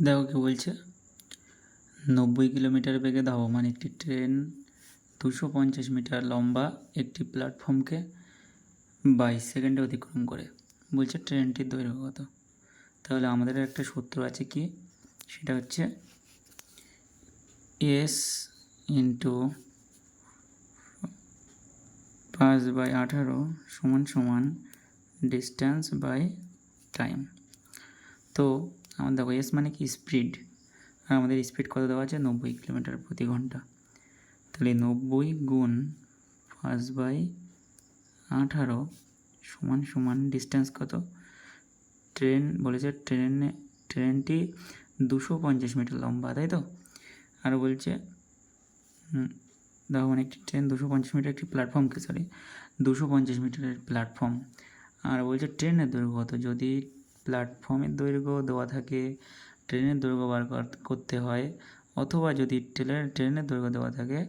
দেখো কি বলছে, 90 কিলোমিটার বেগে ধাবমান একটি ট্রেন 250 মিটার লম্বা একটি প্ল্যাটফর্মকে 22 সেকেন্ডে অতিক্রম করে। বলছে ট্রেনটির দৈর্ঘ্য কত। তাহলে আমাদের একটা সূত্র আছে কি, সেটা হচ্ছে এস ইন্টু 5/18 সমান সমান ডিস্টেন্স বাই টাইম। তো আমার দেখো এস মানে কি স্পিড, আর আমাদের স্পিড কত দেওয়া আছে 90 কিলোমিটার প্রতি ঘন্টা। তাহলে 90 গুণ 5/18 সমান সমান ডিস্টেন্স কত, ট্রেন বলেছে ট্রেনটি 250 মিটার লম্বা, তাই তো। আর বলছে দেখো মানে একটি ট্রেন 250 মিটার একটি প্ল্যাটফর্মকে 250 মিটারের প্ল্যাটফর্ম। আর বলছে ট্রেনের দৈর্ঘ্য কত। যদি প্ল্যাটফর্মের দৈর্ঘ্য দেওয়া থাকে, ট্রেনের দৈর্ঘ্য বার করতে হয়, অথবা যদি ট্রেনের দৈর্ঘ্য দেওয়া থাকে,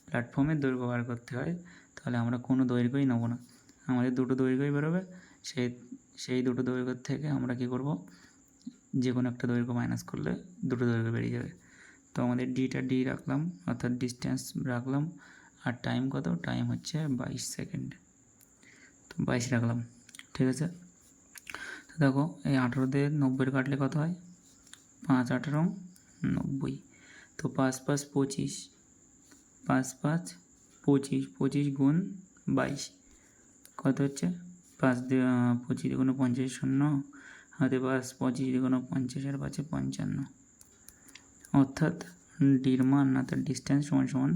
প্ল্যাটফর্মের দৈর্ঘ্য বার করতে হয়, তাহলে আমরা কোনো দৈর্ঘ্যই নেব না, আমাদের দুটো দৈর্ঘ্যই বেরোবে। সেই দুটো দৈর্ঘ্য থেকে আমরা কি করব, যে কোনো একটা দৈর্ঘ্য মাইনাস করলে দুটো দৈর্ঘ্য বেরিয়ে যাবে। তো আমাদের ডি রাখলাম, অর্থাৎ ডিস্টেন্স রাখলাম, আর টাইম কত, টাইম হচ্ছে 22 সেকেন্ড। তো 22 রাখলাম, ঠিক আছে। তো দেখো এই 18 দিয়ে 90 কাটলে কত হয়, 5×18 90। তো 5×5 25, 5×5 25, 25 গুণ 22 কত হচ্ছে, 5 দিয়ে 25 দিয়ে কোনো 50 শূন্য হাতে 5, 25 দিয়ে কোনো 50 আর 5 55, অর্থাৎ ডির মান অর্থাৎ ডিস্টেন্স সমান সমান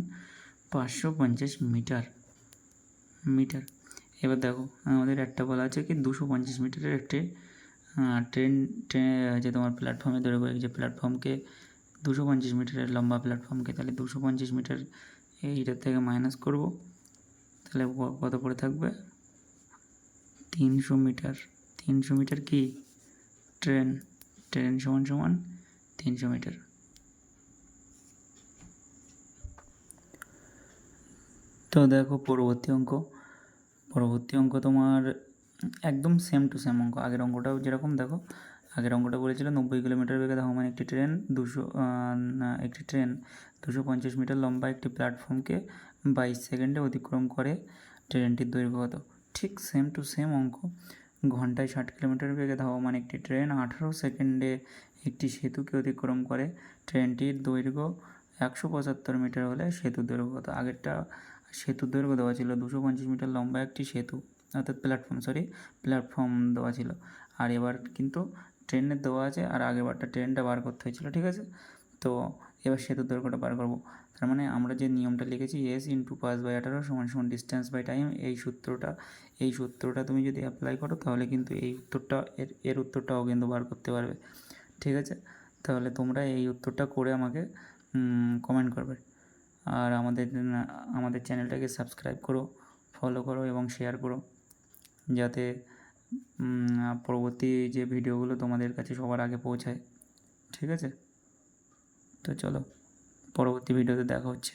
550 মিটার। এবার দেখো আমাদের একটা বলা আছে কি 250 মিটারের একটি ট্রেন যে তোমার প্ল্যাটফর্মে দৈর্ঘ্য, যে প্ল্যাটফর্মকে 250 মিটারের লম্বা প্ল্যাটফর্মকে, তাহলে 250 মিটার এইটার থেকে মাইনাস করব, তাহলে কত পড়ে থাকবে 300 মিটার। 300 মিটার কি ট্রেন সমান সমান 300 মিটার। তো দেখো পরবর্তী অঙ্ক তোমার একদম সেম টু সেম অঙ্ক। আগের অঙ্কটাও যেরকম, দেখো আগের অঙ্কটা বলেছিল 90 কিলোমিটার বেগে ধাবমান একটি ট্রেন 250 মিটার লম্বা একটি প্ল্যাটফর্মকে 22 সেকেন্ডে অতিক্রম করে, ট্রেনটির দৈর্ঘ্য কত। ঠিক সেম টু সেম অঙ্ক। ঘন্টায় 60 কিলোমিটার বেগে ধাবমান একটি ট্রেন 18 সেকেন্ডে একটি সেতুকে অতিক্রম করে, ট্রেনটির দৈর্ঘ্য 175 মিটার হলে সেতুর দৈর্ঘ্য কত। আগেরটা সেতুর দৈর্ঘ্য দেওয়া ছিল 250 মিটার লম্বা একটি সেতু, অর্থাৎ প্ল্যাটফর্ম দেওয়া ছিল। আর এবার কিন্তু ট্রেনের দেওয়া আছে, আর আগেরবারটা ট্রেনটা বার করতে হয়েছিল, ঠিক আছে। তো এবার সেতুর দৈর্ঘ্যটা বার করব। তার মানে আমরা যে নিয়মটা লিখেছি এস ইন্টু 5/18 সমান সমান ডিস্টেন্স বাই টাইম, এই সূত্রটা তুমি যদি অ্যাপ্লাই করো, তাহলে কিন্তু এই উত্তরটা এর উত্তরটাও কিন্তু বার করতে পারবে, ঠিক আছে। তাহলে তোমরা এই উত্তরটা করে আমাকে কমেন্ট করবে। আর আমাদের চ্যানেলটাকে সাবস্ক্রাইব করো, ফলো করো এবং শেয়ার করো, যাতে পরবর্তী যে ভিডিওগুলো তোমাদের কাছে সবার আগে পৌঁছায়, ঠিক আছে। তো চলো পরবর্তী ভিডিওতে দেখা হচ্ছে।